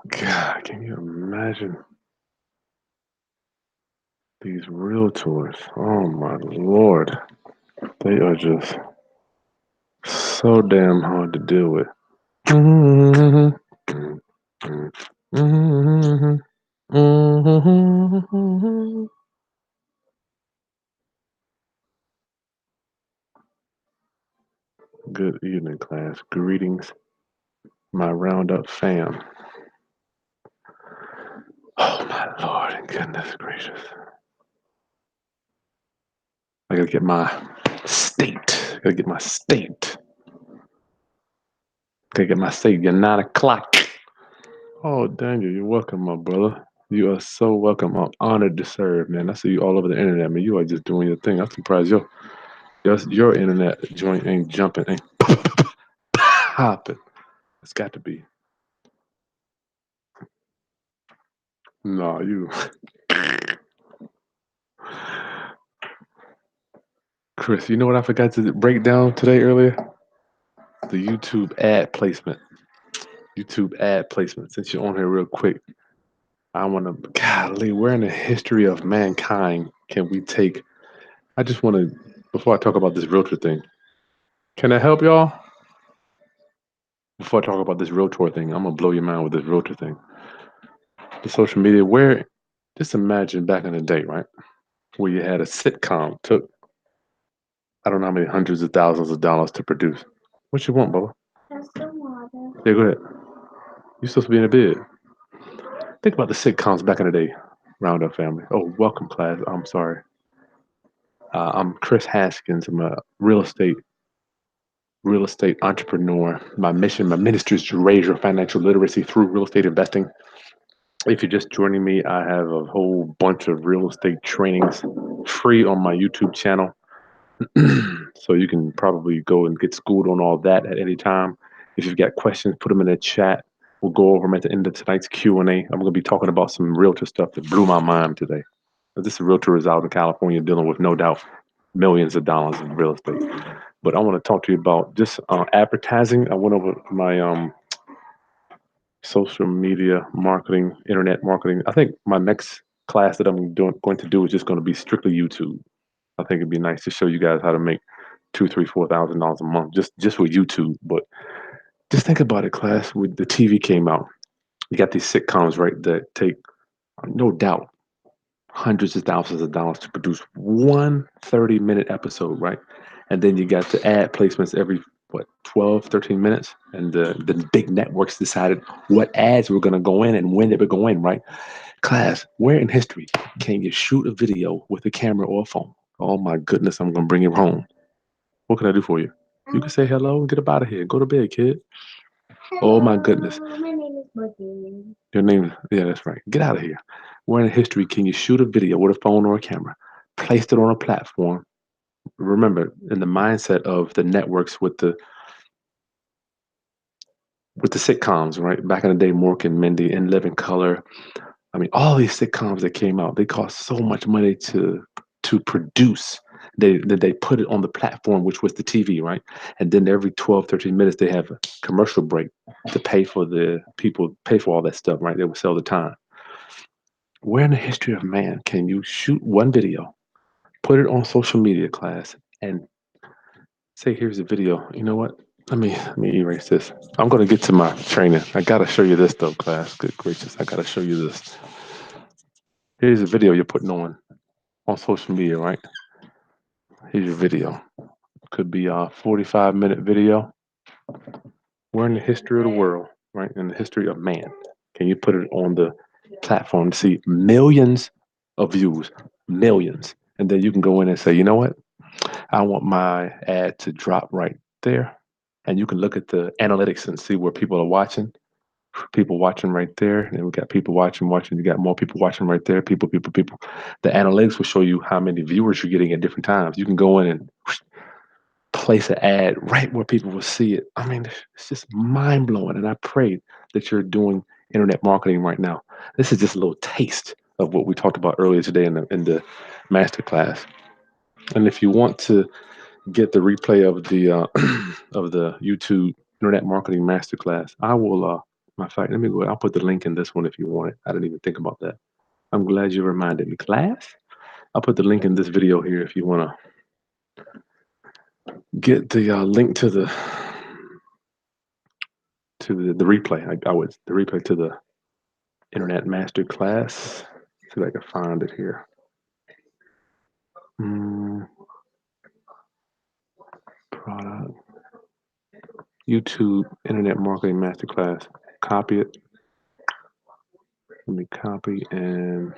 God, can you imagine these realtors? Oh my Lord. They are just so damn hard to deal with. Good evening, class. Greetings, my roundup fam. Oh my Lord and goodness gracious. I gotta get my state. Gotta get my state. Gotta get my state. You're 9 o'clock. Oh, Daniel, you're welcome, my brother. You are so welcome. I'm honored to serve, man. I see you all over the internet, man. You are just doing your thing. I'm surprised your internet joint ain't jumping, ain't popping. It's got to be. No, you, Chris. You know what I forgot to break down today earlier? The YouTube ad placement. YouTube ad placement. Since you're on here real quick, I want to. Golly, where in the history of mankind can we take? I just want to. Before I talk about this realtor thing, can I help y'all? Before I talk about this realtor thing, I'm gonna blow your mind with this realtor thing. The social media, where just imagine back in the day, right? Where you had a sitcom took I don't know how many hundreds of thousands of dollars to produce. What you want, Bubba? Just some water. Yeah, go ahead. You're supposed to be in a bed. Think about the sitcoms back in the day. Roundup family. Oh, welcome class. I'm sorry. I'm Chris Haskins. I'm a real estate entrepreneur. My mission, my ministry is to raise your financial literacy through real estate investing. If you're just joining me, I have a whole bunch of real estate trainings free on my YouTube channel. So you can probably go and get schooled on all that at any time. If you've got questions, put them in the chat. We'll go over them at the end of tonight's Q&A. I'm going to be talking about some realtor stuff that blew my mind today. This realtor is out in California dealing with, no doubt, millions of dollars in real estate. But I want to talk to you about just advertising. I went over my social media marketing, internet marketing. I think my next class that going to do is just going to be strictly YouTube. I think it'd be nice to show you guys how to make two, three, $4,000 a month just with YouTube. But just think about it, class. When the TV came out, you got these sitcoms, right, that take no doubt hundreds of thousands of dollars to produce one 30-minute episode, right? And then you got the ad placements every, what, 12, 13 minutes? And the big networks decided what ads were going to go in and when they were going in, right? Class, where in history can you shoot a video with a camera or a phone? Oh my goodness, I'm going to bring it home. What can I do for you? You can say hello and get up out of here. Go to bed, kid. Oh my goodness. My name is Boogie. Your name, yeah, that's right. Get out of here. Where in history can you shoot a video with a phone or a camera, placed it on a platform? Remember, in the mindset of the networks with the sitcoms, right? Back in the day, Mork and Mindy, In Living Color. I mean, all these sitcoms that came out, they cost so much money to produce. They put it on the platform, which was the TV, right? And then every 12, 13 minutes, they have a commercial break to pay for the people, pay for all that stuff, right? They would sell the time. Where in the history of man can you shoot one video, put it on social media, class, and say, here's a video. You know what? Let me erase this. I'm gonna get to my training. I gotta show you this though, class. Good gracious, I gotta show you this. Here's a video you're putting on social media, right? Here's your video. Could be a 45-minute video. We're in the history of the world, right? In the history of man. Can you put it on the platform to see millions of views, millions, and then you can go in and say, you know what? I want my ad to drop right there. And you can look at the analytics and see where people are watching. People watching right there. And we got people watching. You got more people watching right there. People. The analytics will show you how many viewers you're getting at different times. You can go in and place an ad right where people will see it. I mean, it's just mind blowing. And I pray that you're doing internet marketing right now. This is just a little taste of what we talked about earlier today in the master class. And if you want to get the replay of the of the YouTube Internet Marketing Masterclass, I will. Matter of fact, let me go. I'll put the link in this one if you want it. I didn't even think about that. I'm glad you reminded me, class. I'll put the link in this video here if you want to get the link to the replay. I would the replay to the Internet Masterclass. See if I can find it here. Mm, product YouTube Internet Marketing Masterclass. Copy it. Let me copy and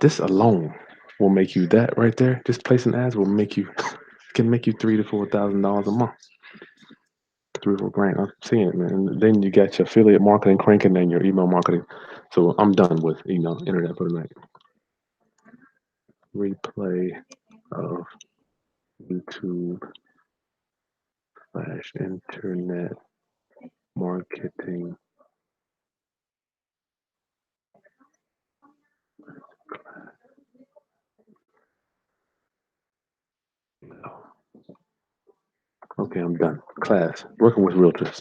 this alone will make you that right there. Just placing ads will make you can make you $3,000 to $4,000 a month. 3 or 4 grand. I'm seeing it, man. And then you got your affiliate marketing cranking and your email marketing. So I'm done with internet for the night. Replay of YouTube slash internet marketing. Okay, I'm done. Class. Working with realtors.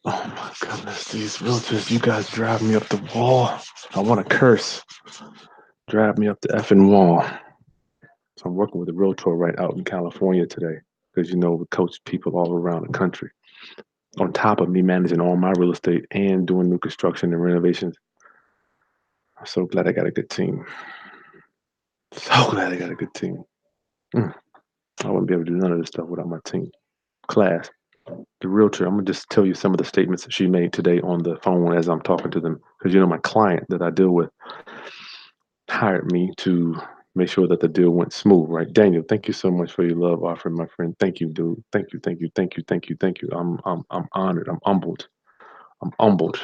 Oh my goodness, these realtors, you guys drive me up the wall. I want to curse. Drive me up the effing wall. So I'm working with a realtor right out in California today because we coach people all around the country. On top of me managing all my real estate and doing new construction and renovations, I'm so glad I got a good team. So glad I got a good team. Mm, I wouldn't be able to do none of this stuff without my team. Class, the realtor, I'm gonna just tell you some of the statements that she made today on the phone as I'm talking to them because my client that I deal with hired me to make sure that the deal went smooth, right? Daniel, thank you so much for your love offering, my friend. Thank you, dude. Thank you, thank you, thank you, thank you, thank you. I'm honored. I'm humbled. I'm humbled.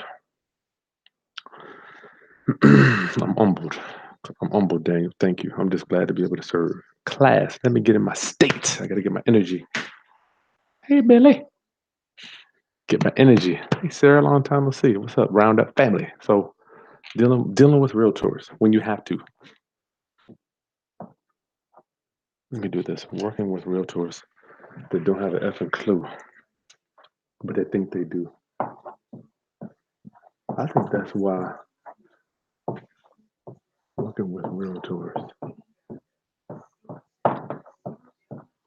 I'm humbled. I'm humbled, Daniel. Thank you. I'm just glad to be able to serve. Class, let me get in my state. I gotta get my energy. Hey, Billy. Get my energy. Hey, Sarah, long time no see. What's up? Round up family. So dealing with realtors when you have to. Let me do this. Working with realtors that don't have an effing clue, but they think they do. I think that's why working with realtors.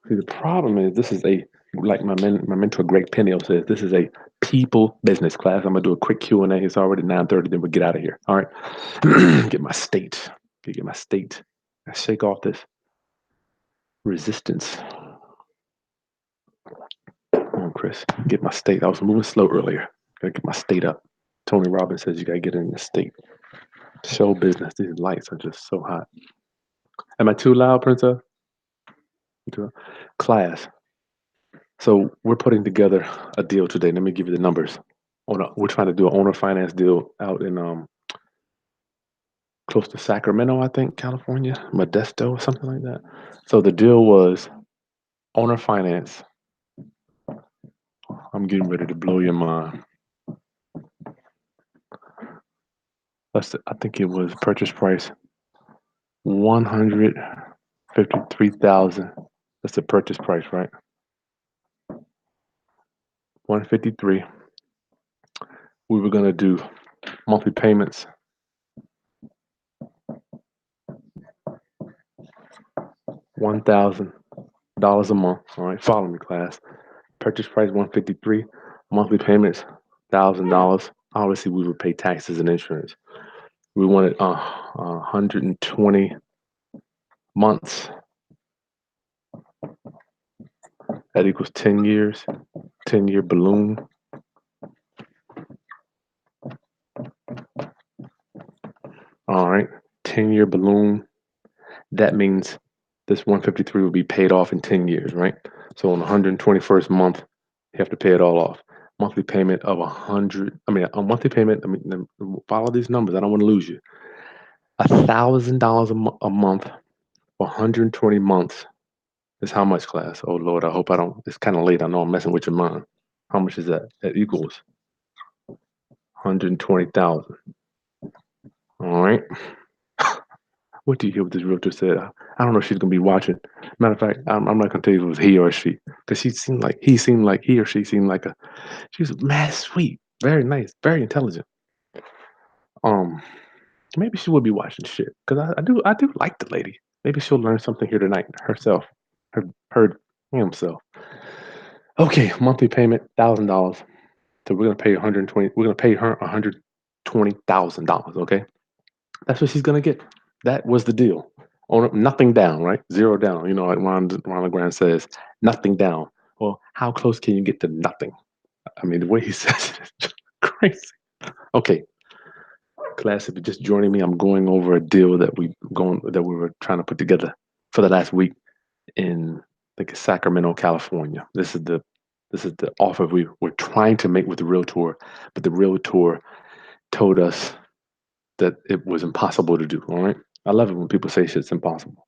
See, the problem is this is a like my mentor Greg Peniel says. This is a people business class. I'm gonna do a quick Q&A. It's already 9:30. Then we'll get out of here. All right. Get my state. Get my state. I shake off this resistance. Come on, Chris. Get my state. I was moving slow earlier. Gotta get my state up. Tony Robbins says you gotta get in the state. Show business. These lights are just so hot. Am I too loud, Princess? Class. So we're putting together a deal today. Let me give you the numbers. We're trying to do an owner finance deal out in close to Sacramento, I think, California, Modesto, or something like that. So the deal was owner finance. I'm getting ready to blow your mind. I think it was purchase price 153,000. That's the purchase price, right? 153. We were gonna do monthly payments, $1,000 a month. All right, follow me, class. Purchase price 153. Monthly payments $1,000. Obviously, we would pay taxes and insurance. We wanted 120 months. That equals 10 years. 10-year balloon. All right, 10-year balloon. That means this 153 will be paid off in 10 years, right? So on the 121st month, you have to pay it all off. Monthly payment of 100. I mean, a monthly payment. I mean, follow these numbers. I don't want to lose you. $1,000 a month for 120 months is how much, class? Oh Lord, I hope I don't. It's kind of late. I know I'm messing with your mind. How much is that? That equals 120,000. All right. What do you hear what this realtor said? I don't know if she's gonna be watching. Matter of fact, I'm not gonna tell you if it was he or she, because he or she seemed like a she was mad sweet, very nice, very intelligent. Um, maybe she would be watching shit, because I do like the lady. Maybe she'll learn something here tonight herself, her himself. Okay, monthly payment $1,000. So we're gonna pay 120. We're gonna pay her $120,000. Okay, that's what she's gonna get. That was the deal. On nothing down, right? Zero down. You know, like Ron LeGrand says, nothing down. Well, how close can you get to nothing? I mean, the way he says it is just crazy. Okay, class, if you're just joining me, I'm going over a deal that we were trying to put together for the last week in, I think it's Sacramento, California. This is the offer we were trying to make with the realtor, but the realtor told us that it was impossible to do. All right. I love it when people say shit's impossible.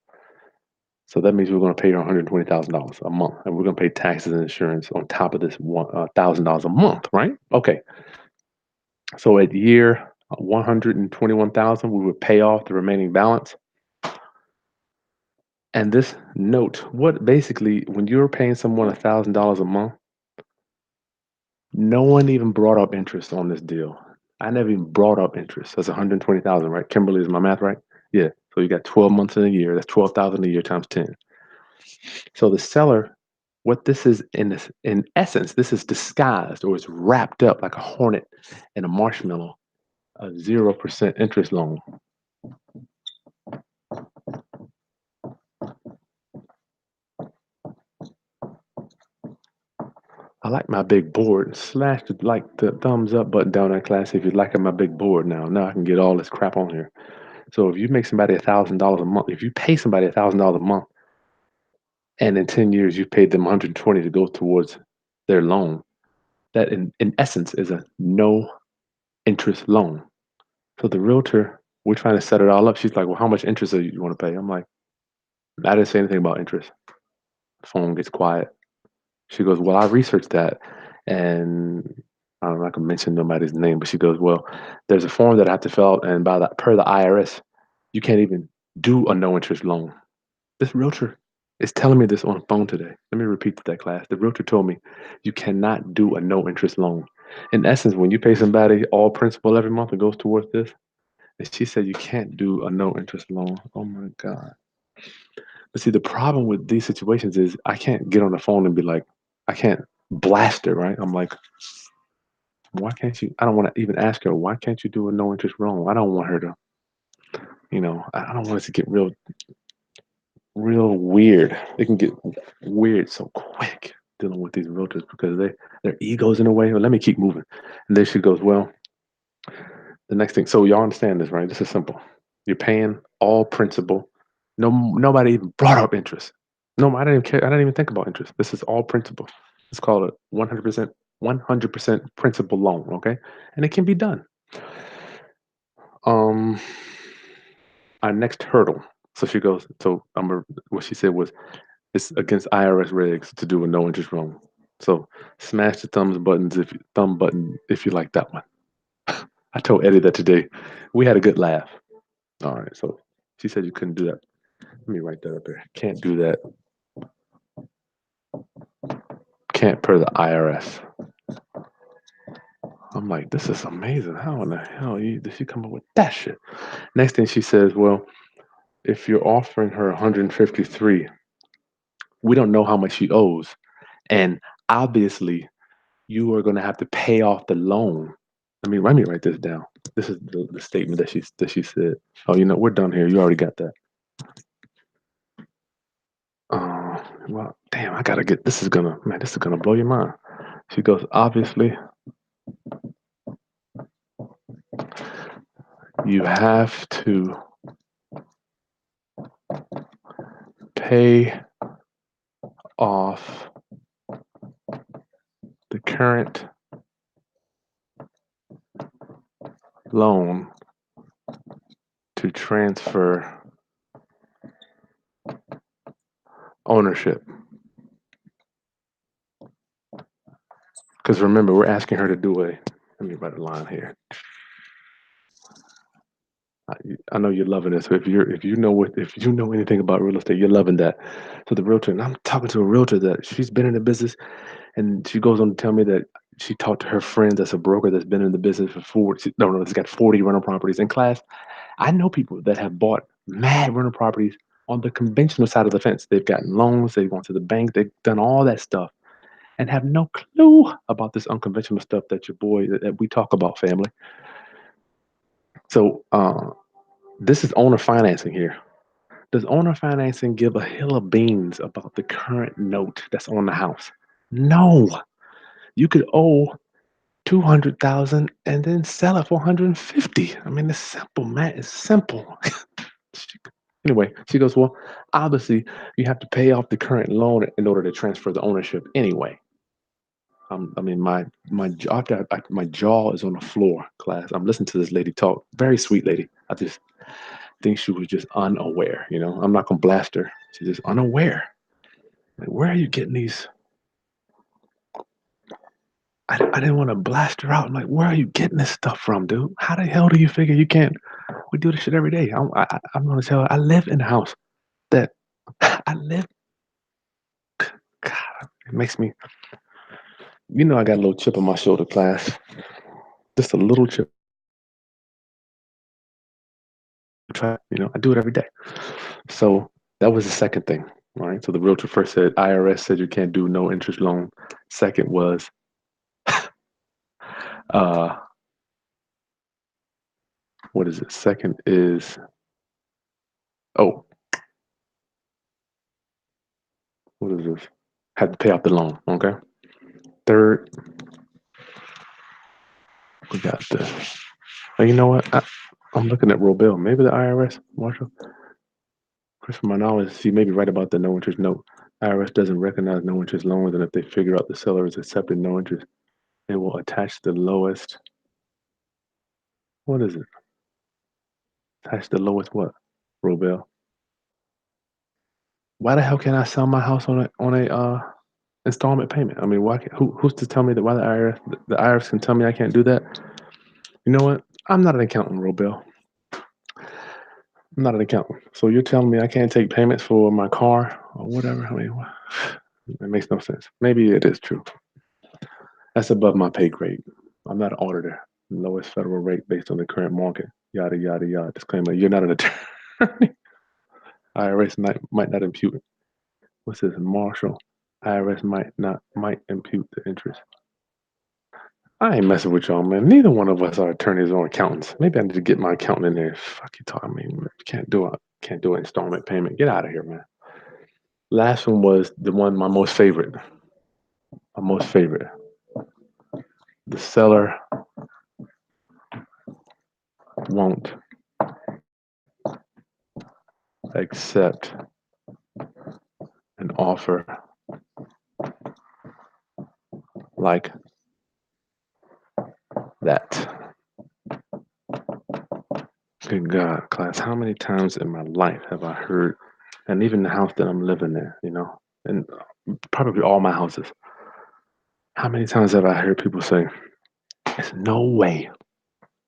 So that means we're going to pay her $120,000 a month, and we're going to pay taxes and insurance on top of this $1,000 a month, right? Okay. So at year 121,000, we would pay off the remaining balance. And this note, what basically, when you're paying someone $1,000 a month, no one even brought up interest on this deal. I never even brought up interest. That's 120,000, right? Kimberly, is my math right? Yeah. So you got 12 months in a year. That's 12,000 a year times 10. So the seller, what this is in essence, this is disguised or it's wrapped up like a hornet in a marshmallow, a 0% interest loan. I like my big board. Slash the thumbs up button down in class if you like my big board now. Now I can get all this crap on here. So if you make somebody $1,000 a month, if you pay somebody $1,000 a month, and in 10 years you paid them 120 to go towards their loan, that in essence is a no interest loan. So the realtor, we're trying to set it all up. She's like, well, how much interest do you want to pay? I'm like, I didn't say anything about interest. The phone gets quiet. She goes, well, I researched that, and I'm not gonna mention nobody's name, but she goes, well, there's a form that I have to fill out, and by that per the IRS, you can't even do a no interest loan. This realtor is telling me this on the phone today. Let me repeat that class. The realtor told me you cannot do a no interest loan. In essence, when you pay somebody all principal every month, it goes towards this. And she said you can't do a no interest loan. Oh my God. But see, the problem with these situations is I can't get on the phone and be like, I can't blast her, right? I'm like, why can't you? I don't want to even ask her, why can't you do a no interest loan? I don't want her to, I don't want it to get real weird. It can get weird so quick dealing with these realtors because their egos in a way. Well, let me keep moving. And then she goes, well, the next thing. So y'all understand this, right? This is simple. You're paying all principal. No, nobody even brought up interest. No, I didn't even care. I didn't even think about interest. This is all principal. It's called a 100% principal loan. Okay, and it can be done. Um, our next hurdle. So she goes. So what she said was, it's against IRS regs to do a no interest loan. So smash the thumb button if you like that one. I told Eddie that today. We had a good laugh. All right. So she said you couldn't do that. Let me write that up there. Can't do that. Can't per the IRS. I'm like, this is amazing. How in the hell did she come up with that shit? Next thing she says, well, if you're offering her 153, we don't know how much she owes, and obviously you are going to have to pay off the loan. Let me write this down. This is the statement that she said. Oh, we're done here. You already got that. Well, damn, I gotta get. This is gonna blow your mind. She goes, obviously, you have to pay off the current loan to transfer ownership. Because remember, we're asking her to do a. Let me write a line here. I, I know you're loving this. So if you know anything about real estate, you're loving that. So the realtor, and I'm talking to a realtor that she's been in the business, and she goes on to tell me that she talked to her friend that's a broker that's been in the business for 40. No, no, it's got 40 rental properties in class. I know people that have bought mad rental properties on the conventional side of the fence. They've gotten loans, they've gone to the bank, they've done all that stuff, and have no clue about this unconventional stuff that your boy that we talk about, family. So this is owner financing here. Does owner financing give a hill of beans about the current note that's on the house? No. You could owe 200,000 and then sell it for 150. I mean, it's simple, man. It's simple. She- Anyway, she goes, well, obviously you have to pay off the current loan in order to transfer the ownership anyway. I mean, my jaw is on the floor, class. I'm listening to this lady talk. Very sweet lady. I just think she was just unaware. I'm not gonna blast her. She's just unaware. Like, where are you getting these? I didn't want to blast her out. I'm like, where are you getting this stuff from, dude? How the hell do you figure you can't? We do this shit every day. I'm gonna tell her I live in a house that I live. God, it makes me. I got a little chip on my shoulder, class. Just a little chip. I do it every day. So that was the second thing. All right. So the realtor first said IRS said you can't do no interest loan. Second was uh what is it? Second is oh, what is this? Had to pay off the loan. Okay. Third, we got the you know what? I'm looking at Robel. Maybe the IRS, Marshall. Chris, from my knowledge, he may be right about the no interest note. IRS doesn't recognize no interest loans, and if they figure out the seller is accepting no interest, they will attach the lowest. What is it? Attach the lowest what? Robel. Why the hell can't I sell my house on a installment payment? I mean, why? Who's to tell me that why the IRS can tell me I can't do that? You know what? I'm not an accountant, Robel. I'm not an accountant. So you're telling me I can't take payments for my car or whatever? I mean, it makes no sense. Maybe it is true. That's above my pay grade. I'm not an auditor. Lowest federal rate based on the current market. Yada yada yada. Disclaimer: you're not an attorney. IRS might not impute. What's this? Marshall. IRS might impute the interest. I ain't messing with y'all, man. Neither one of us are attorneys or accountants. Maybe I need to get my accountant in there. Fuck you talking me. Can't do an installment payment. Get out of here, man. Last one was the one my most favorite. My most favorite. The seller won't accept an offer like that. Good God, class, how many times in my life have I heard, and even the house that I'm living in, and probably all my houses, how many times have I heard people say, there's no way,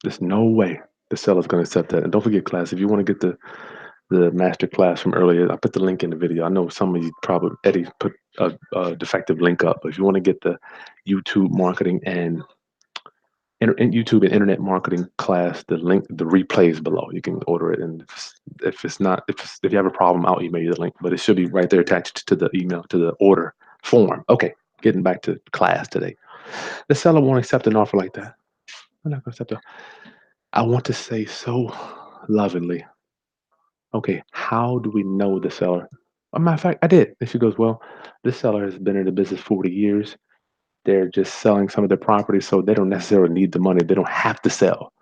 there's no way the seller's going to accept that. And don't forget, class, if you want to get the master class from earlier, I put the link in the video. I know some of you probably, Eddie put a defective link up, but if you want to get the YouTube marketing and YouTube and internet marketing class, the replay is below. You can order it, and if you have a problem, I'll email you the link. But it should be right there attached to the email to the order form. Okay, getting back to class today. The seller won't accept an offer like that. I'm not going to accept it. I want to say so lovingly. Okay, how do we know the seller? A matter of fact, I did. And she goes, well, this seller has been in the business 40 years. They're just selling some of their property, so they don't necessarily need the money. They don't have to sell.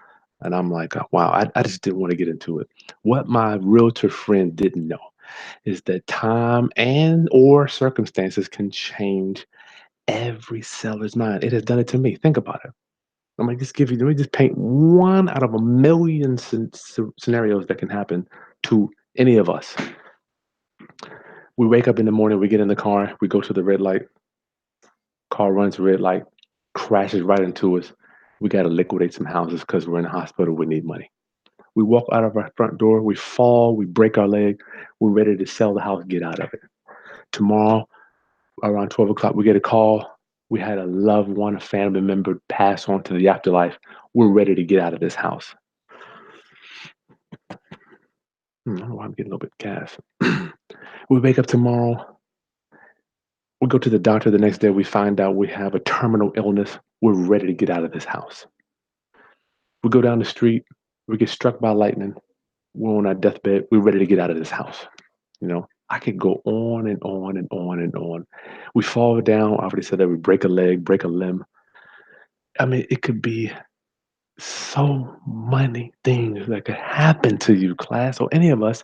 And I'm like, wow, I just didn't want to get into it. What my realtor friend didn't know is that time and or circumstances can change every seller's mind. It has done it to me. Think about it. Let me just paint one out of a million scenarios that can happen to any of us. We wake up in the morning, we get in the car, we go to the red light, car runs red light, crashes right into us. We got to liquidate some houses because we're in the hospital. We need money. We walk out of our front door, we fall, we break our leg, we're ready to sell the house, get out of it. Tomorrow, around 12 o'clock, we get a call. We had a loved one, a family member pass on to the afterlife. We're ready to get out of this house. I don't know why I'm getting a little bit gas. We wake up tomorrow. We go to the doctor the next day. We find out we have a terminal illness. We're ready to get out of this house. We go down the street. We get struck by lightning. We're on our deathbed. We're ready to get out of this house. I could go on and on and on and on. We fall down. I already said that we break a leg, break a limb. I mean, it could be so many things that could happen to you, class, or any of us.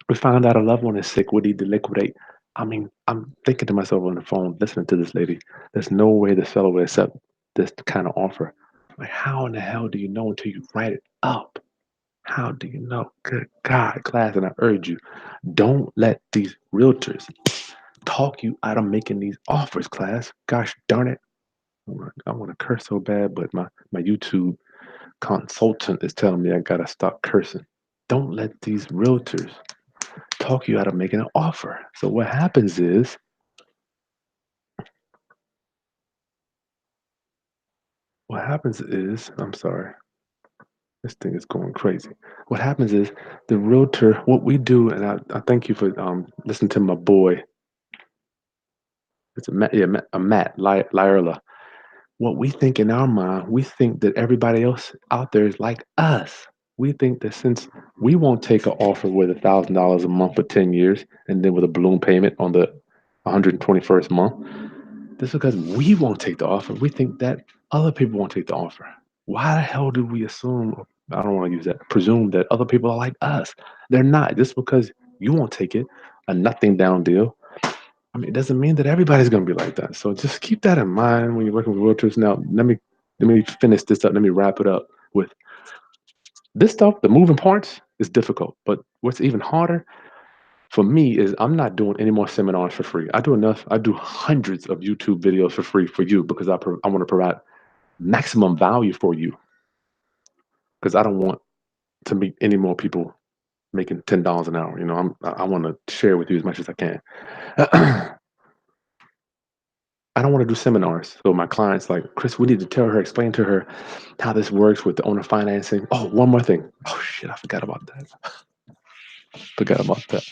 We find out a loved one is sick. We need to liquidate. I mean, I'm thinking to myself on the phone, listening to this lady. There's no way the seller will accept this kind of offer. Like, how in the hell do you know until you write it up? How do you know? Good God, class, and I urge you, don't let these realtors talk you out of making these offers, class. Gosh darn it. I want to curse so bad, but my YouTube consultant is telling me I gotta stop cursing. Don't let these realtors talk you out of making an offer. So what happens is, I'm sorry, this thing is going crazy. What happens is the realtor, what we do, and I thank you for listening to my boy. It's a Matt, yeah, Lyerla. What we think in our mind, we think that everybody else out there is like us. We think that since we won't take an offer with $1,000 a month for 10 years and then with a balloon payment on the 121st month, this is because we won't take the offer. We think that other people won't take the offer. Why the hell do we assume, I don't want to use that, presume that other people are like us? They're not. Just because you won't take it, a nothing down deal, I mean, it doesn't mean that everybody's going to be like that. So just keep that in mind when you're working with realtors. Now, let me finish this up. Let me wrap it up with this stuff. The moving parts is difficult, but what's even harder for me is I'm not doing any more seminars for free. I do enough. I do hundreds of YouTube videos for free for you because I want to provide maximum value for you because I don't want to meet any more people making $10 an hour. I want to share with you as much as I can. I don't want to do seminars. So my clients like, Chris, we need to tell her, explain to her how this works with the owner financing. Oh, one more thing. Oh shit, I forgot about that. Forgot about that.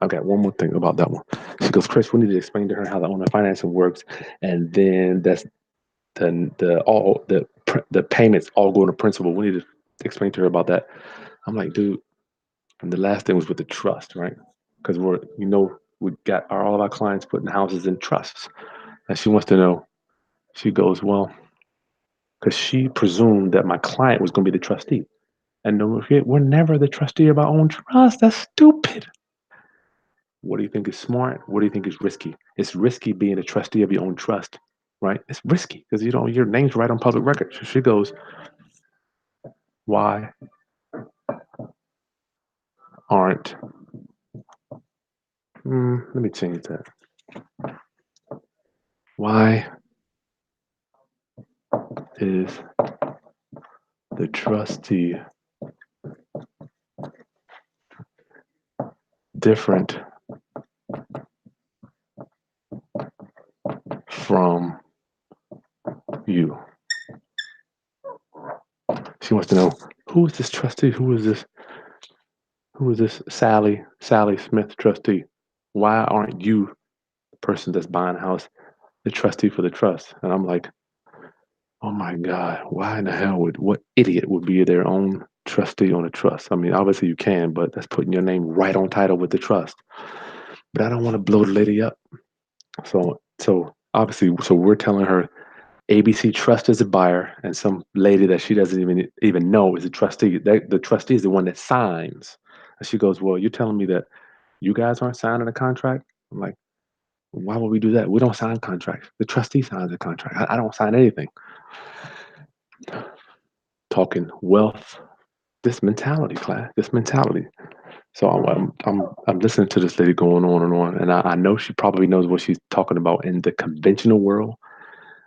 I got one more thing about that one. She goes, Chris, we need to explain to her how the owner financing works, and then that's the payments all go to principal. We need to explain to her about that. I'm like, dude. And the last thing was with the trust, right? Because we got all of our clients putting houses in trusts, and she wants to know. She goes, well, because she presumed that my client was going to be the trustee. And don't forget, we're never the trustee of our own trust. That's stupid. What do you think is smart? What do you think is risky? It's risky being a trustee of your own trust, right? It's risky because your name's right on public record. So she goes, why aren't? Let me change that. Why is the trustee different from you? She wants to know who is this trustee? Who is this? Who is this Sally Smith trustee? Why aren't you the person that's buying a house the trustee for the trust? And I'm like, oh my God, why in the hell what idiot would be their own trustee on a trust? I mean, obviously you can, but that's putting your name right on title with the trust. But I don't want to blow the lady up. So obviously, so we're telling her ABC Trust is a buyer, and some lady that she doesn't even know is a trustee. The trustee is the one that signs. And she goes, well, you're telling me that you guys aren't signing a contract? I'm like, why would we do that? We don't sign contracts. The trustee signs a contract. I don't sign anything. Talking wealth, this mentality, class, this mentality. So I'm listening to this lady going on, and I know she probably knows what she's talking about in the conventional world,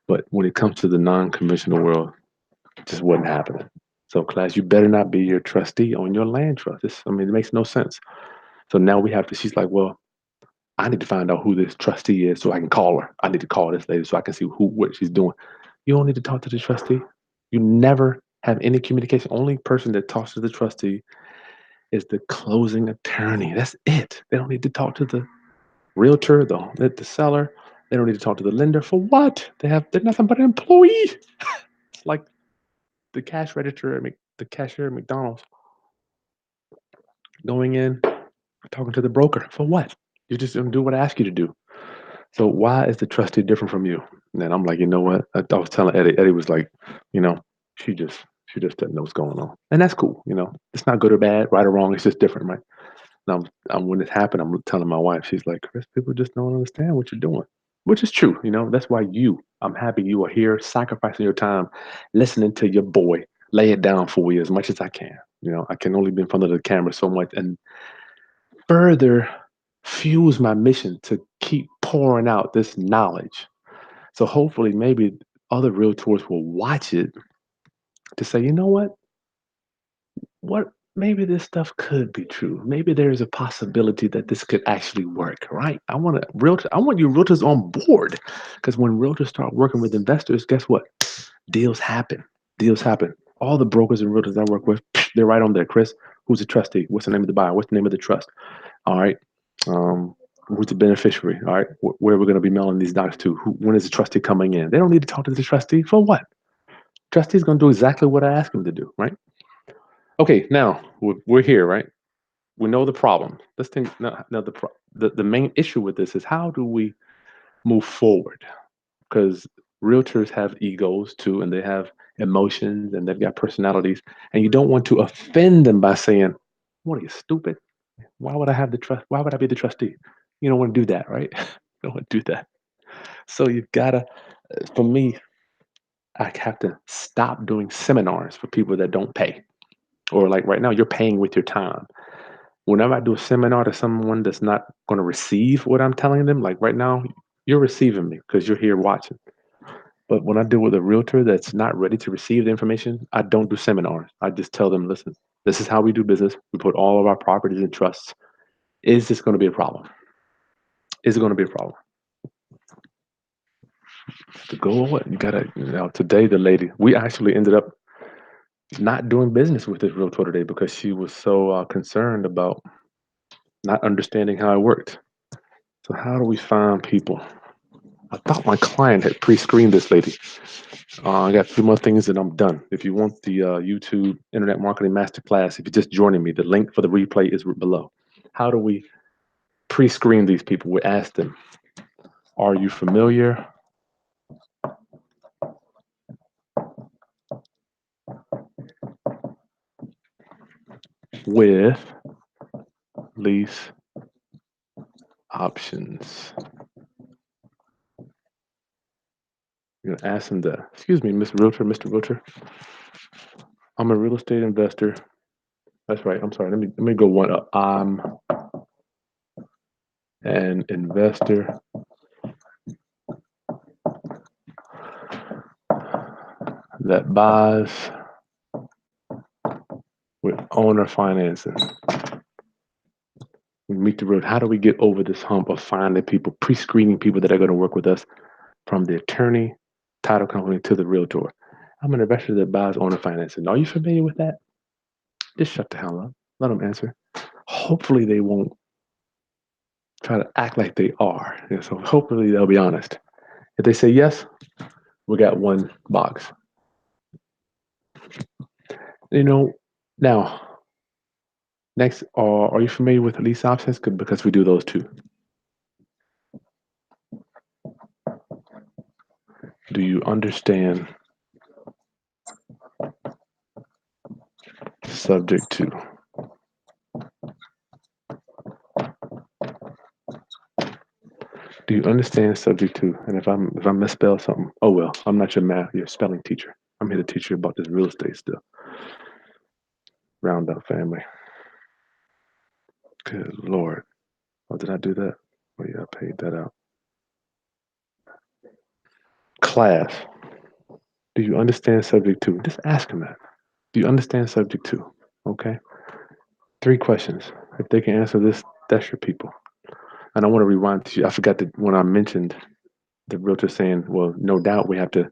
but when it comes to the non-conventional world, it just wasn't happening. So, class, you better not be your trustee on your land trust. I mean, it makes no sense. So now we have to. She's like, well, I need to find out who this trustee is so I can call her. I need to call this lady so I can see what she's doing. You don't need to talk to the trustee. You never have any communication. Only person that talks to the trustee is the closing attorney. That's it. They don't need to talk to the realtor, the seller. They don't need to talk to the lender for what? They're nothing but an employee. It's like the cash register the cashier at McDonald's going in talking to the broker for what? You just don't do what I ask you to do. So why is the trustee different from you? And then I'm like, you know what? I was telling Eddie. Eddie was like, you know, she just she just doesn't know what's going on, and that's cool. It's not good or bad, right or wrong. It's just different, right? Now, when it happened, I'm telling my wife. She's like, Chris, people just don't understand what you're doing, which is true. That's why I'm happy you are here, sacrificing your time, listening to your boy lay it down for you as much as I can. I can only be in front of the camera so much, and further fuels my mission to keep pouring out this knowledge. So hopefully, maybe other realtors will watch it to say, you know what? Maybe this stuff could be true. Maybe there's a possibility that this could actually work, right? I want you realtors on board because when realtors start working with investors, guess what? Deals happen. Deals happen. All the brokers and realtors I work with, they're right on there. Chris, who's the trustee? What's the name of the buyer? What's the name of the trust? All right. Um, who's the beneficiary? All right. Where are we going to be mailing these docs to? When is the trustee coming in? They don't need to talk to the trustee for what? Trustee's going to do exactly what I ask him to do, right? Okay, now we're here, right? We know the problem. Let's think now the main issue with this is how do we move forward? Because realtors have egos too, and they have emotions, and they've got personalities, and you don't want to offend them by saying, "What are you stupid? Why would I have the trust? Why would I be the trustee?" You don't want to do that, right? You don't want to do that. So you've gotta, for me, I have to stop doing seminars for people that don't pay, or like right now, you're paying with your time. Whenever I do a seminar to someone that's not going to receive what I'm telling them, like right now, you're receiving me because you're here watching. But when I deal with a realtor that's not ready to receive the information, I don't do seminars. I just tell them, listen, this is how we do business. We put all of our properties in trusts. Is this going to be a problem? Is it going to be a problem? To go on, you gotta. Today the lady, we actually ended up not doing business with this realtor today because she was so concerned about not understanding how it worked. So how do we find people? I thought my client had pre-screened this lady. I got a few more things and I'm done. If you want the YouTube Internet Marketing Masterclass, if you're just joining me, the link for the replay is below. How do we pre-screen these people? We ask them, are you familiar with lease options? You're gonna ask them that. Excuse me, Miss Realtor, Mr. Realtor. I'm a real estate investor. That's right. I'm sorry. Let me go one up. I'm an investor that buys with owner financing. We meet the road. How do we get over this hump of finding people, pre-screening people that are going to work with us from the attorney, title company to the realtor? I'm an investor that buys owner financing. Are you familiar with that? Just shut the hell up. Let them answer. Hopefully they won't try to act like they are. So hopefully they'll be honest. If they say yes, we got one box. You know, now, next, are you familiar with lease options? Because we do those too. Do you understand subject to? Do you understand subject to? And if I misspell something, oh well, I'm not your spelling teacher. I'm here to teach you about this real estate stuff. Round up family. Good Lord. Oh, did I do that? Oh yeah, I paid that out. Class. Do you understand subject to? Just ask them that. Do you understand subject to? Okay. Three questions. If they can answer this, that's your people. And I want to rewind to you. I forgot that when I mentioned the realtor saying, well, no doubt we have to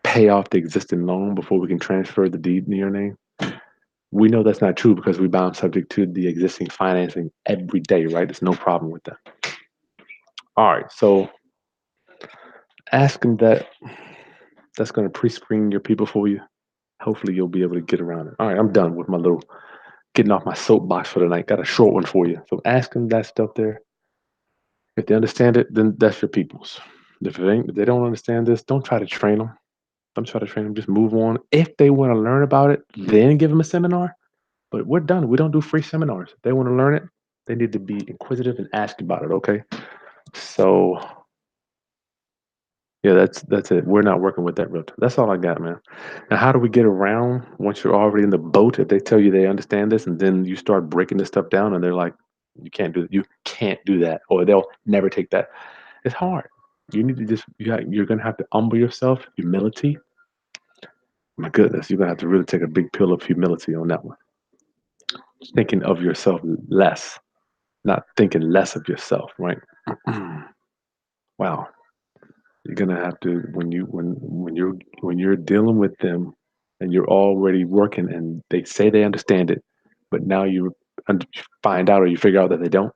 pay off the existing loan before we can transfer the deed in your name. We know that's not true because we bound subject to the existing financing every day, right? There's no problem with that. All right. So ask them that. That's going to pre-screen your people for you. Hopefully you'll be able to get around it. All right. I'm done with my little getting off my soapbox for the night. Got a short one for you. So ask them that stuff there. If they understand it, then that's your people's. If they don't understand this, don't try to train them. Don't try to train them. Just move on. If they want to learn about it, then give them a seminar. But we're done. We don't do free seminars. If they want to learn it, they need to be inquisitive and ask about it. Okay. So yeah, that's it. We're not working with that realtor. That's all I got, man. Now, how do we get around once you're already in the boat? If they tell you they understand this, and then you start breaking this stuff down, and they're like, you can't do that," or they'll never take that. It's hard. You need to just you're gonna have to humble yourself. Humility. My goodness, you're gonna have to really take a big pill of humility on that one. Thinking of yourself less, not thinking less of yourself, right? Wow. You're gonna have to when you're dealing with them and you're already working and they say they understand it, but now find out or you figure out that they don't.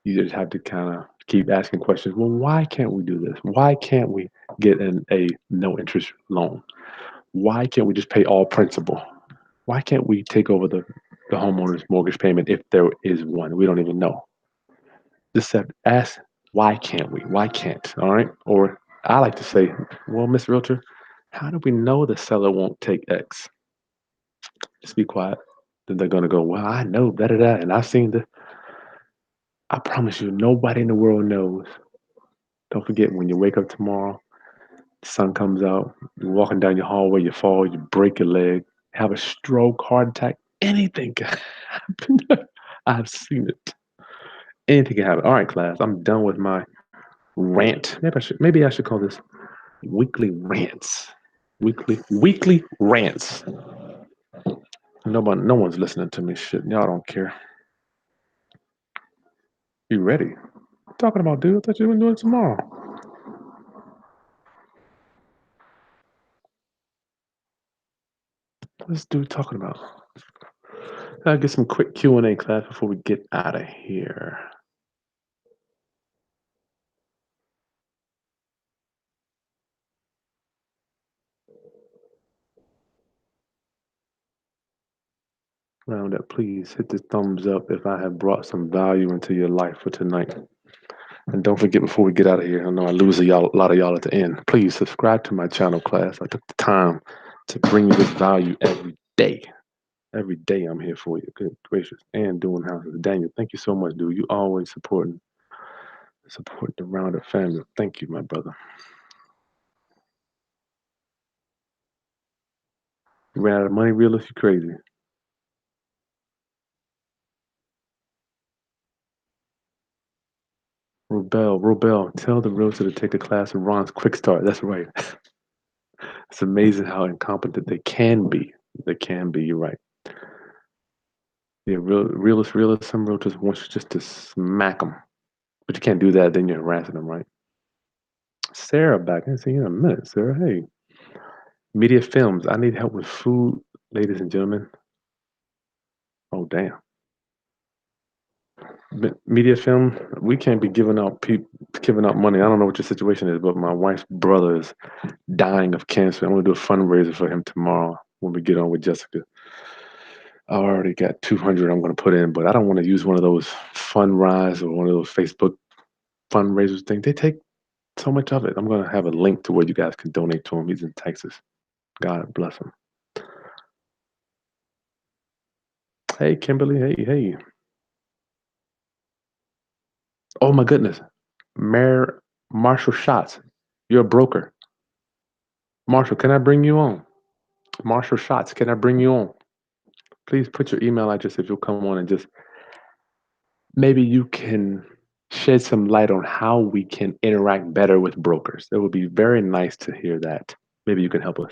You just have to kind of keep asking questions. Well, why can't we do this? Why can't we get a no interest loan? Why can't we just pay all principal? Why can't we take over the homeowner's mortgage payment if there is one? We don't even know. Just ask, why can't we? Why can't? All right. Or I like to say, well, Miss Realtor, how do we know the seller won't take X? Just be quiet. Then they're gonna go, well, I know da da da, and I've seen the. I promise you, nobody in the world knows. Don't forget when you wake up tomorrow, the sun comes out, you're walking down your hallway, you fall, you break your leg, have a stroke, heart attack, anything can happen. I've seen it. Anything can happen. All right, class, I'm done with my rant. Maybe I should call this weekly rants. Weekly rants. No one's listening to me. Shit, y'all don't care. You ready? What you talking about, dude? I thought you were doing it tomorrow. What's this dude talking about? I'll get some quick Q&A class before we get out of here. Round up, please hit the thumbs up if I have brought some value into your life for tonight. And don't forget before we get out of here, I know I lose a lot of y'all at the end. Please subscribe to my channel, class. I took the time to bring you this value every day. Every day I'm here for you. Good gracious. And doing houses. Daniel, thank you so much, dude. You always support the Roundup family. Thank you, my brother. You ran out of money, realist, you crazy. Robel, tell the realtor to take a class in Ron's Quick Start. That's right. It's amazing how incompetent they can be. They can be, you're right. Yeah, realist, some realtors want you just to smack them. But you can't do that, then you're harassing them, right? Sarah back. I haven't seen you in a minute, Sarah. Hey. Media Films. I need help with food, ladies and gentlemen. Oh, damn. Media Film, we can't be giving out money. I don't know what your situation is, but my wife's brother is dying of cancer. I'm going to do a fundraiser for him tomorrow when we get on with Jessica. I already got 200 I'm going to put in, but I don't want to use one of those Fundrise or one of those Facebook fundraisers things. They take so much of it. I'm going to have a link to where you guys can donate to him. He's in Texas. God bless him. Hey, Kimberly. Hey. Oh, my goodness. Mayor Marshal Shots. You're a broker. Marshall, can I bring you on? Marshal Shots, can I bring you on? Please put your email address if you'll come on and just maybe you can shed some light on how we can interact better with brokers. It would be very nice to hear that. Maybe you can help us.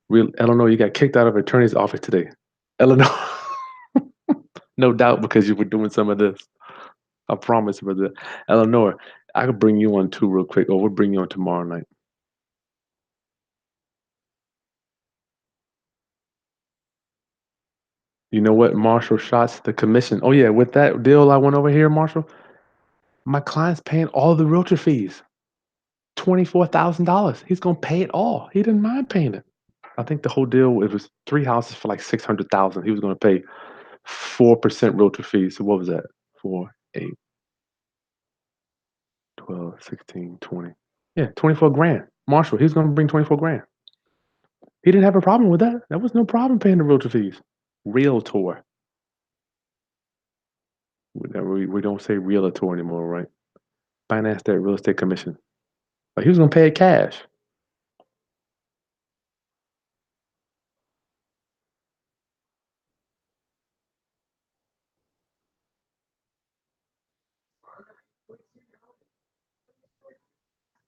Real Eleanor, you got kicked out of attorney's office today. Eleanor, no doubt because you were doing some of this. I promise, brother. Eleanor, I could bring you on too real quick, or we'll bring you on tomorrow night. You know what? Marshall Shots, the commission. Oh yeah, with that deal I went over here, Marshall, my client's paying all the realtor fees. $24,000. He's gonna pay it all. He didn't mind paying it. I think the whole deal it was 3 houses for like 600,000. He was gonna pay 4% realtor fees. So what was that? 4, 8, 12, 16, 20. Yeah, 24 grand. Marshall, he was gonna bring 24 grand. He didn't have a problem with that. That was no problem paying the realtor fees. Realtor. We don't say realtor anymore, right? Finance that real estate commission. Like he was gonna pay it cash.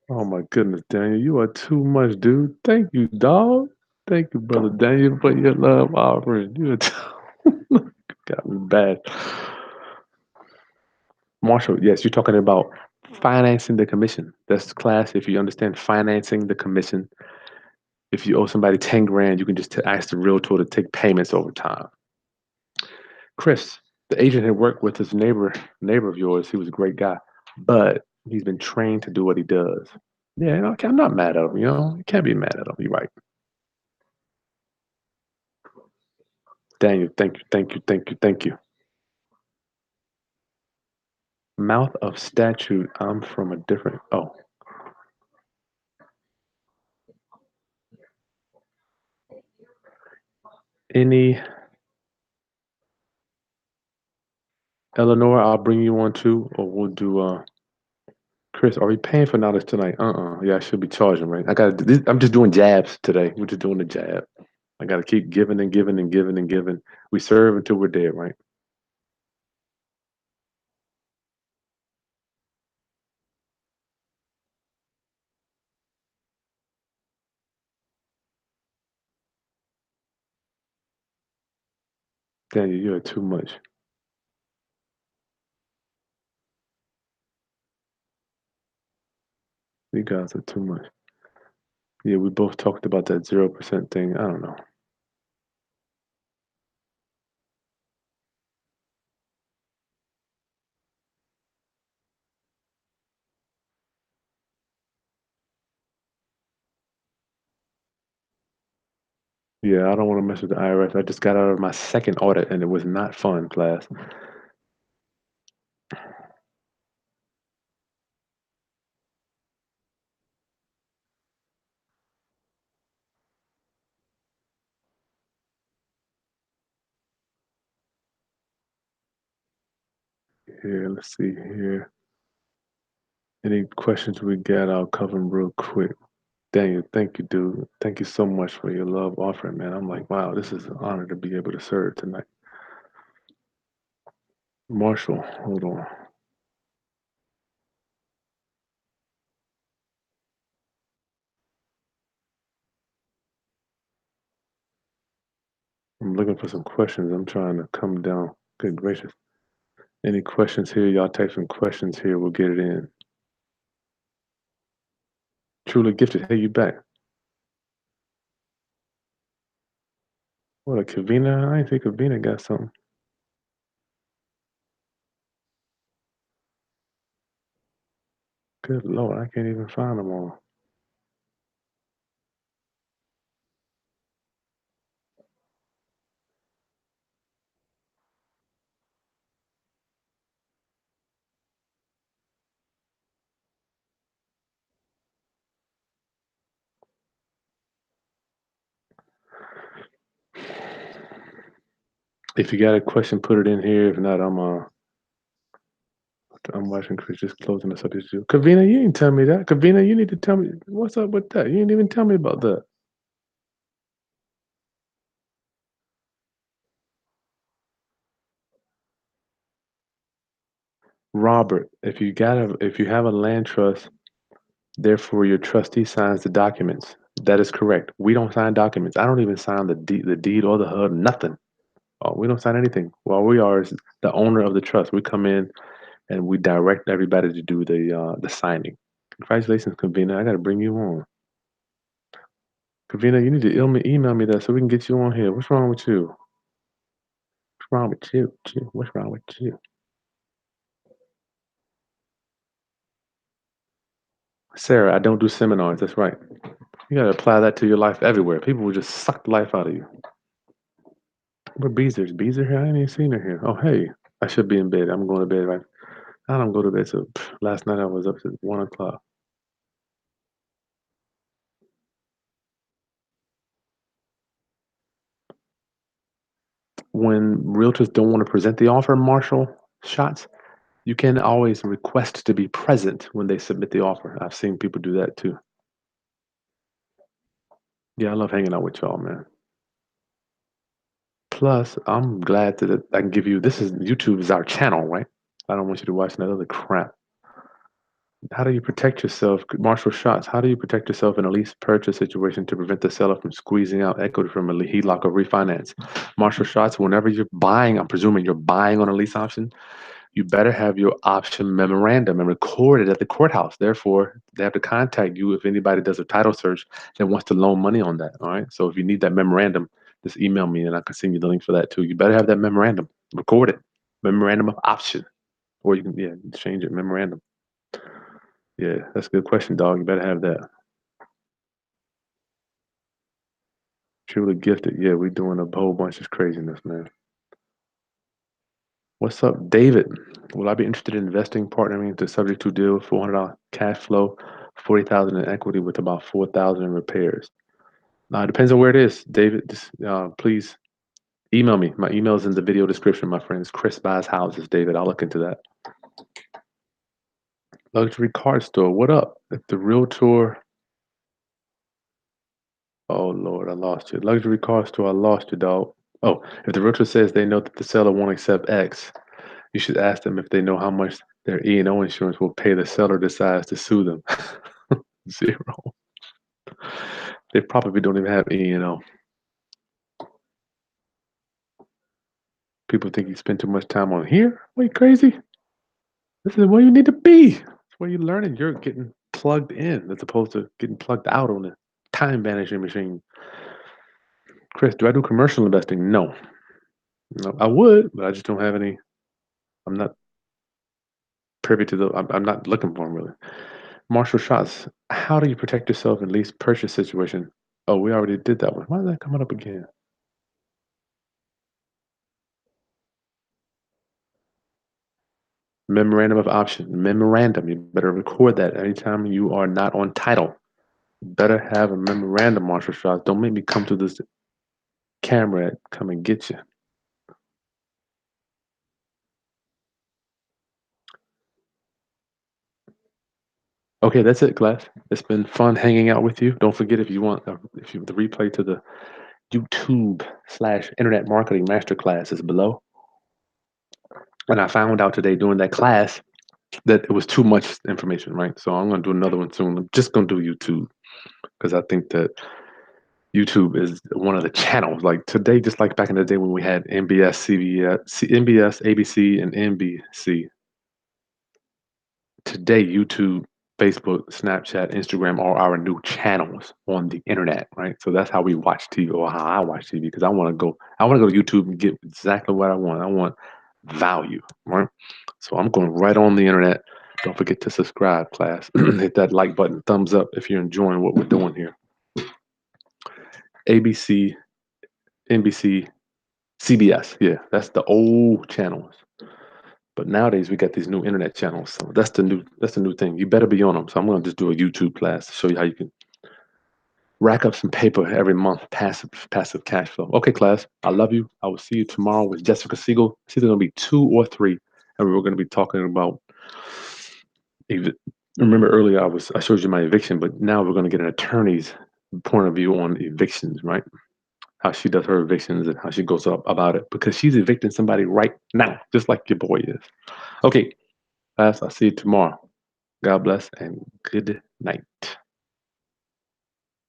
Oh my goodness, Daniel, you are too much, dude. Thank you, dog. Thank you, brother Daniel, for your love offering. You are got me bad. Marshall, yes, you're talking about financing the commission. That's class. If you understand financing the commission, if you owe somebody 10 grand, you can just ask the realtor to take payments over time. Chris, the agent had worked with his neighbor of yours. He was a great guy, but he's been trained to do what he does. Yeah, okay, I'm not mad at him. You can't be mad at him. You're right. Daniel, thank you, thank you, thank you, thank you. Mouth of statute. I'm from a different. Oh, any Eleanor, I'll bring you on too, or we'll do. Chris, are we paying for knowledge tonight? Yeah, I should be charging, right? I got. I'm just doing jabs today. We're just doing the jab. I got to keep giving and giving and giving and giving. We serve until we're dead, right? Daniel, you are too much. You guys are too much. Yeah, we both talked about that 0% thing. I don't know. Yeah, I don't want to mess with the IRS. I just got out of my second audit and it was not fun, class. Here, let's see here. Any questions we got, I'll cover them real quick. Daniel, thank you, dude. Thank you so much for your love offering, man. I'm like, wow, this is an honor to be able to serve tonight. Marshall, hold on. I'm looking for some questions. I'm trying to come down. Good gracious. Any questions here? Y'all type some questions here. We'll get it in. Truly gifted. Hey, you back. What, a Kavina? I didn't think Kavina got something. Good Lord, I can't even find them all. If you got a question, put it in here. If not, I'm watching Chris just closing us up. Kavina, you didn't tell me that. Kavina, you need to tell me what's up with that. You didn't even tell me about that. Robert, if you have a land trust, therefore your trustee signs the documents. That is correct. We don't sign documents. I don't even sign the deed or the HUD, nothing. We don't sign anything. All we are is the owner of the trust. We come in and we direct everybody to do the signing. Congratulations, Convena. I got to bring you on. Convena, you need to email me that so we can get you on here. What's wrong with you? What's wrong with you? What's wrong with you? Sarah, I don't do seminars. That's right. You got to apply that to your life everywhere. People will just suck the life out of you. But Beezer's Beezer here? I ain't even seen her here. Oh, hey. I should be in bed. I'm going to bed right. I don't go to bed. So last night I was up to 1 o'clock. When realtors don't want to present the offer, Marshal Shots, you can always request to be present when they submit the offer. I've seen people do that too. Yeah, I love hanging out with y'all, man. Plus, I'm glad that I can give you this is YouTube is our channel, right? I don't want you to watch that other crap. How do you protect yourself, Marshal Shots? How do you protect yourself in a lease purchase situation to prevent the seller from squeezing out equity from a HELOC or refinance? Marshal Shots, whenever you're buying, I'm presuming you're buying on a lease option, you better have your option memorandum and record it at the courthouse. Therefore, they have to contact you if anybody does a title search and wants to loan money on that. All right. So if you need that memorandum, just email me and I can send you the link for that too. You better have that memorandum. Record it. Memorandum of option. Or you can change it. Memorandum. Yeah, that's a good question, dog. You better have that. Truly gifted. Yeah, we doing a whole bunch of craziness, man. What's up, David? Will I be interested in investing, partnering into subject to deal, $400 cash flow, 40,000 in equity with about 4,000 in repairs? It depends on where it is, David. Just please email me. My email is in the video description, my friends. Chris buys houses, David. I'll look into that. Luxury car store. What up? If the realtor. Oh Lord, I lost you. Luxury car store. I lost you, dog. Oh, if the realtor says they know that the seller won't accept X, you should ask them if they know how much their E&O insurance will pay the seller decides to sue them. Zero. They probably don't even have E&O. People think you spend too much time on here. Wait, crazy? This is where you need to be. It's where you're learning. You're getting plugged in as opposed to getting plugged out on a time vanishing machine. Chris, do I do commercial investing? No. No, I would, but I just don't have any. I'm not privy to the. I'm not looking for them really. Marshall Shots. How do you protect yourself in lease purchase situation? Oh, we already did that one. Why is that coming up again? Memorandum of option. Memorandum. You better record that anytime you are not on title. You better have a memorandum, Marshall Shots. Don't make me come to this camera and come and get you. Okay, that's it, class. It's been fun hanging out with you. Don't forget if you want if you the replay to the YouTube/Internet Marketing Masterclass is below. And I found out today during that class that it was too much information, right? So I'm gonna do another one soon. I'm just gonna do YouTube because I think that YouTube is one of the channels. Like today, just like back in the day when we had NBS, CBS, NBS, ABC, and NBC. Today, YouTube, Facebook, Snapchat, Instagram are our new channels on the internet, right? So that's how we watch TV or how I watch TV because I want to go to YouTube and get exactly what I want. I want value, right? So I'm going right on the internet. Don't forget to subscribe, class. Hit that like button, thumbs up if you're enjoying what we're doing here. ABC, NBC, CBS. Yeah, that's the old channels. But nowadays we got these new internet channels, so that's the new thing. You better be on them. So I'm gonna just do a YouTube class to show you how you can rack up some paper every month, passive cash flow. Okay, class, I love you. I will see you tomorrow with Jessica Siegel. It's either gonna be 2 or 3, and we're gonna be talking about. Remember earlier I showed you my eviction, but now we're gonna get an attorney's point of view on evictions, right? How she does her evictions and how she goes up about it because she's evicting somebody right now, just like your boy is. Okay, class, I'll see you tomorrow. God bless and good night.